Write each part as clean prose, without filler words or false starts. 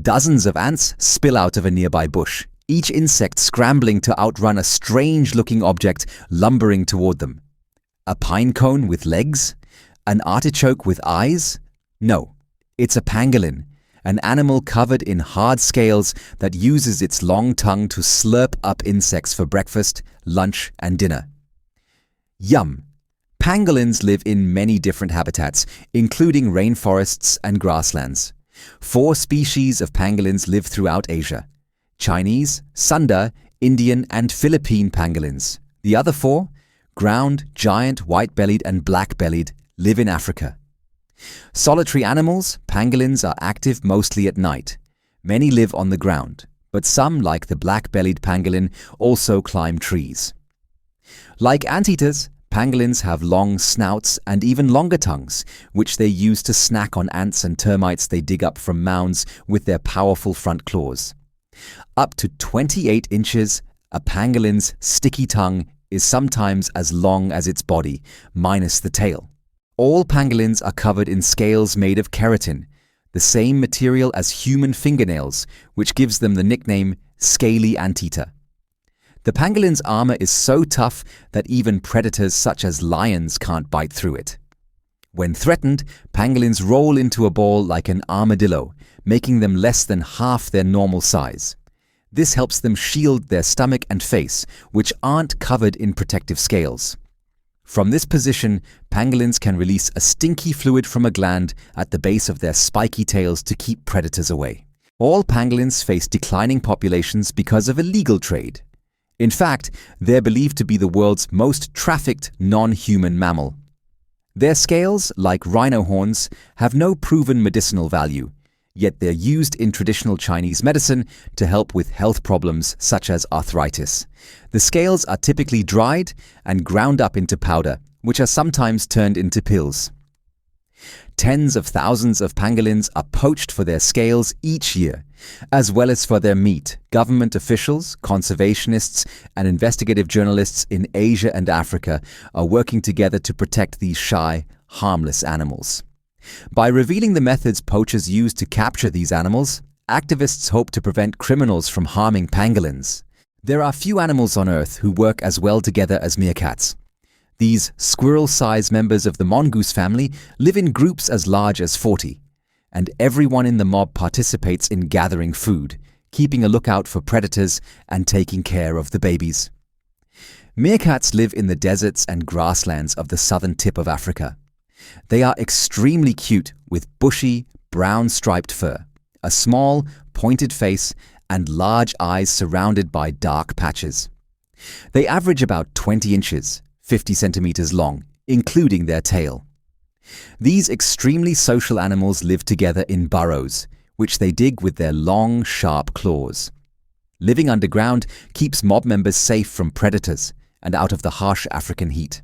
Dozens of ants spill out of a nearby bush, each insect scrambling to outrun a strange-looking object lumbering toward them. A pine cone with legs? An artichoke with eyes? No, it's a pangolin, an animal covered in hard scales that uses its long tongue to slurp up insects for breakfast, lunch, and dinner. Yum! Pangolins live in many different habitats, including rainforests and grasslands. 4 species of pangolins live throughout Asia: Chinese, Sunda, Indian, and Philippine pangolins. The other 4, ground, giant, white-bellied, and black-bellied, live in Africa. Solitary animals, pangolins are active mostly at night. Many live on the ground, but some, like the black-bellied pangolin, also climb trees. Like anteaters, pangolins have long snouts and even longer tongues, which they use to snack on ants and termites they dig up from mounds with their powerful front claws. Up to 28 inches, a pangolin's sticky tongue is sometimes as long as its body, minus the tail. All pangolins are covered in scales made of keratin, the same material as human fingernails, which gives them the nickname scaly anteater. The pangolin's armor is so tough that even predators such as lions can't bite through it. When threatened, pangolins roll into a ball like an armadillo, making them less than half their normal size. This helps them shield their stomach and face, which aren't covered in protective scales. From this position, pangolins can release a stinky fluid from a gland at the base of their spiky tails to keep predators away. All pangolins face declining populations because of illegal trade. In fact, they're believed to be the world's most trafficked non-human mammal. Their scales, like rhino horns, have no proven medicinal value, yet they're used in traditional Chinese medicine to help with health problems such as arthritis. The scales are typically dried and ground up into powder, which are sometimes turned into pills. Tens of thousands of pangolins are poached for their scales each year, as well as for their meat. Government officials, conservationists, and investigative journalists in Asia and Africa are working together to protect these shy, harmless animals. By revealing the methods poachers use to capture these animals, activists hope to prevent criminals from harming pangolins. There are few animals on Earth who work as well together as meerkats. These squirrel-sized members of the mongoose family live in groups as large as 40, and everyone in the mob participates in gathering food, keeping a lookout for predators, and taking care of the babies. Meerkats live in the deserts and grasslands of the southern tip of Africa. They are extremely cute with bushy, brown-striped fur, a small, pointed face, and large eyes surrounded by dark patches. They average about 20 inches, 50 centimeters long, including their tail. These extremely social animals live together in burrows, which they dig with their long, sharp claws. Living underground keeps mob members safe from predators and out of the harsh African heat.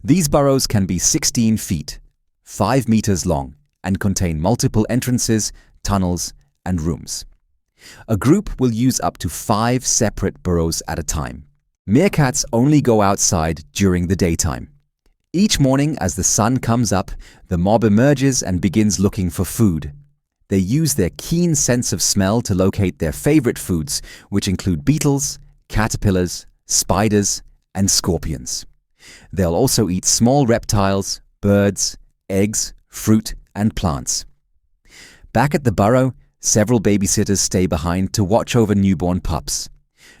These burrows can be 16 feet, 5 meters long, and contain multiple entrances, tunnels, and rooms. A group will use up to 5 separate burrows at a time. Meerkats only go outside during the daytime. Each morning as the sun comes up, the mob emerges and begins looking for food. They use their keen sense of smell to locate their favorite foods, which include beetles, caterpillars, spiders, and scorpions. They'll also eat small reptiles, birds, eggs, fruit, and plants. Back at the burrow, several babysitters stay behind to watch over newborn pups.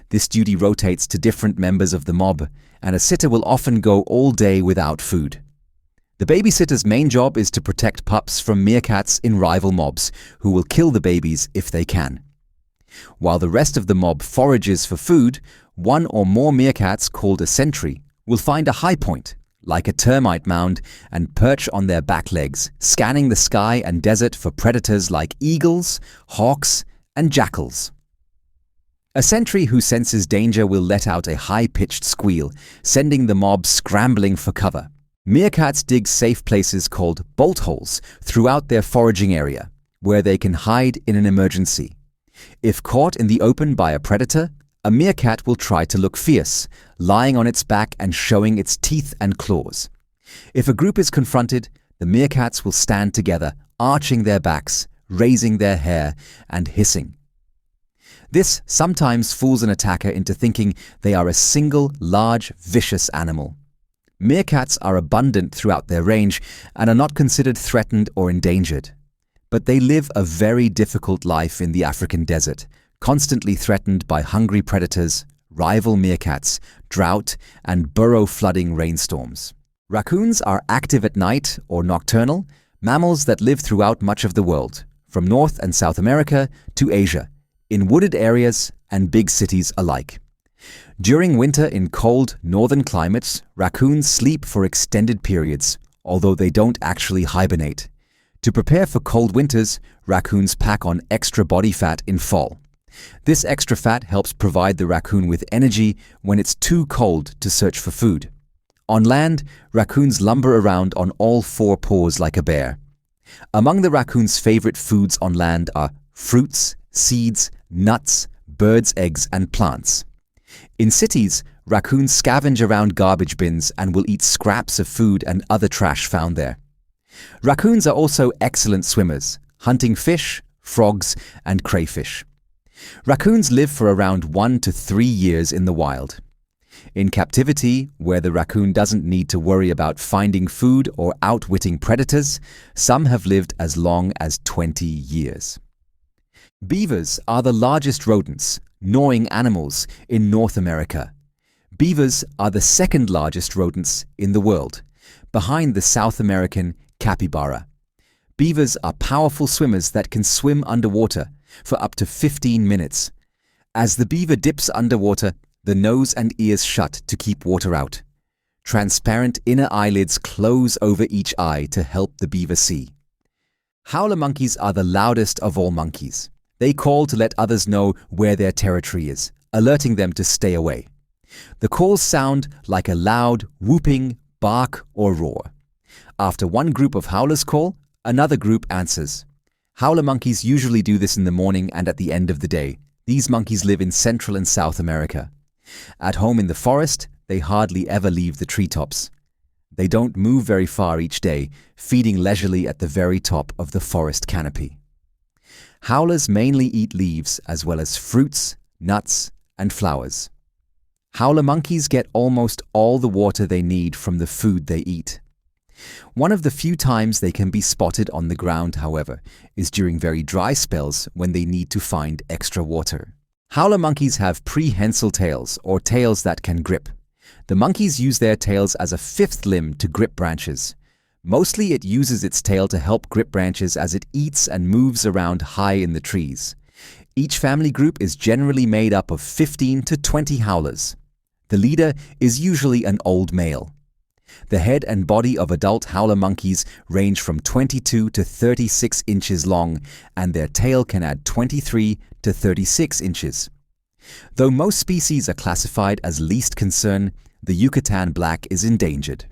This duty rotates to different members of the mob, and a sitter will often go all day without food. The babysitter's main job is to protect pups from meerkats in rival mobs, who will kill the babies if they can. While the rest of the mob forages for food, one or more meerkats, called a sentry, will find a high point, like a termite mound, and perch on their back legs, scanning the sky and desert for predators like eagles, hawks, and jackals. A sentry who senses danger will let out a high-pitched squeal, sending the mob scrambling for cover. Meerkats dig safe places called bolt holes throughout their foraging area, where they can hide in an emergency. If caught in the open by a predator, a meerkat will try to look fierce, lying on its back and showing its teeth and claws. If a group is confronted, the meerkats will stand together, arching their backs, raising their hair and hissing. This sometimes fools an attacker into thinking they are a single, large, vicious animal. Meerkats are abundant throughout their range and are not considered threatened or endangered. But they live a very difficult life in the African desert, constantly threatened by hungry predators, rival meerkats, drought, and burrow-flooding rainstorms. Raccoons are active at night or nocturnal, mammals that live throughout much of the world, from North and South America to Asia, in wooded areas and big cities alike. During winter in cold northern climates, raccoons sleep for extended periods, although they don't actually hibernate. To prepare for cold winters, raccoons pack on extra body fat in fall. This extra fat helps provide the raccoon with energy when it's too cold to search for food. On land, raccoons lumber around on all four paws like a bear. Among the raccoon's favorite foods on land are fruits, seeds, nuts, birds' eggs, and plants. In cities, raccoons scavenge around garbage bins and will eat scraps of food and other trash found there. Raccoons are also excellent swimmers, hunting fish, frogs, and crayfish. Raccoons live for around 1 to 3 years in the wild. In captivity, where the raccoon doesn't need to worry about finding food or outwitting predators, some have lived as long as 20 years. Beavers are the largest rodents, gnawing animals, in North America. Beavers are the second largest rodents in the world, behind the South American capybara. Beavers are powerful swimmers that can swim underwater for up to 15 minutes. As the beaver dips underwater, the nose and ears shut to keep water out. Transparent inner eyelids close over each eye to help the beaver see. Howler monkeys are the loudest of all monkeys. They call to let others know where their territory is, alerting them to stay away. The calls sound like a loud, whooping, bark, or roar. After one group of howlers call, another group answers. Howler monkeys usually do this in the morning and at the end of the day. These monkeys live in Central and South America. At home in the forest, they hardly ever leave the treetops. They don't move very far each day, feeding leisurely at the very top of the forest canopy. Howlers mainly eat leaves as well as fruits, nuts, and flowers. Howler monkeys get almost all the water they need from the food they eat. One of the few times they can be spotted on the ground, however, is during very dry spells when they need to find extra water. Howler monkeys have prehensile tails, or tails that can grip. The monkeys use their tails as a fifth limb to grip branches. Mostly it uses its tail to help grip branches as it eats and moves around high in the trees. Each family group is generally made up of 15 to 20 howlers. The leader is usually an old male. The head and body of adult howler monkeys range from 22 to 36 inches long, and their tail can add 23 to 36 inches. Though most species are classified as least concern, the Yucatan black is endangered.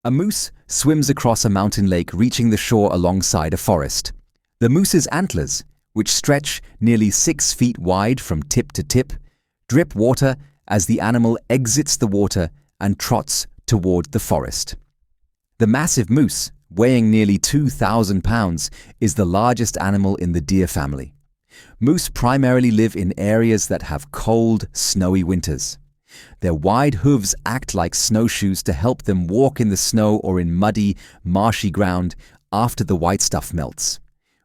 A moose swims across a mountain lake, reaching the shore alongside a forest. The moose's antlers, which stretch nearly 6 feet wide from tip to tip, drip water as the animal exits the water and trots toward the forest. The massive moose, weighing nearly 2,000 pounds, is the largest animal in the deer family. Moose primarily live in areas that have cold, snowy winters. Their wide hooves act like snowshoes to help them walk in the snow or in muddy, marshy ground after the white stuff melts.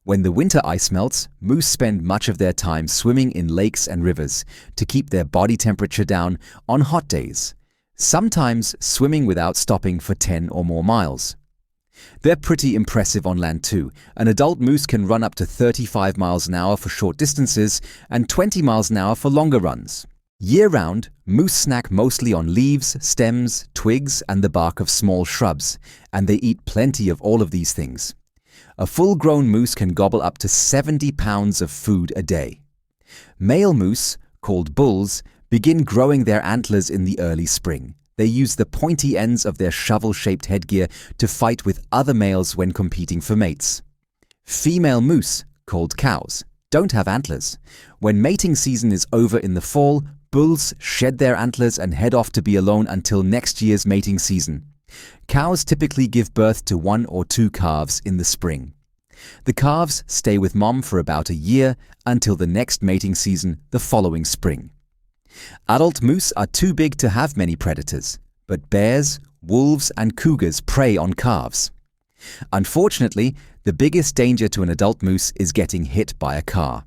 When the winter ice melts, moose spend much of their time swimming in lakes and rivers to keep their body temperature down on hot days, sometimes swimming without stopping for 10 or more miles. They're pretty impressive on land too. An adult moose can run up to 35 miles an hour for short distances and 20 miles an hour for longer runs. Year-round, moose snack mostly on leaves, stems, twigs, and the bark of small shrubs, and they eat plenty of all of these things. A full-grown moose can gobble up to 70 pounds of food a day. Male moose, called bulls, begin growing their antlers in the early spring. They use the pointy ends of their shovel-shaped headgear to fight with other males when competing for mates. Female moose, called cows, don't have antlers. When mating season is over in the fall, bulls shed their antlers and head off to be alone until next year's mating season. Cows typically give birth to 1 or 2 calves in the spring. The calves stay with mom for about a year until the next mating season the following spring. Adult moose are too big to have many predators, but bears, wolves, and cougars prey on calves. Unfortunately, the biggest danger to an adult moose is getting hit by a car.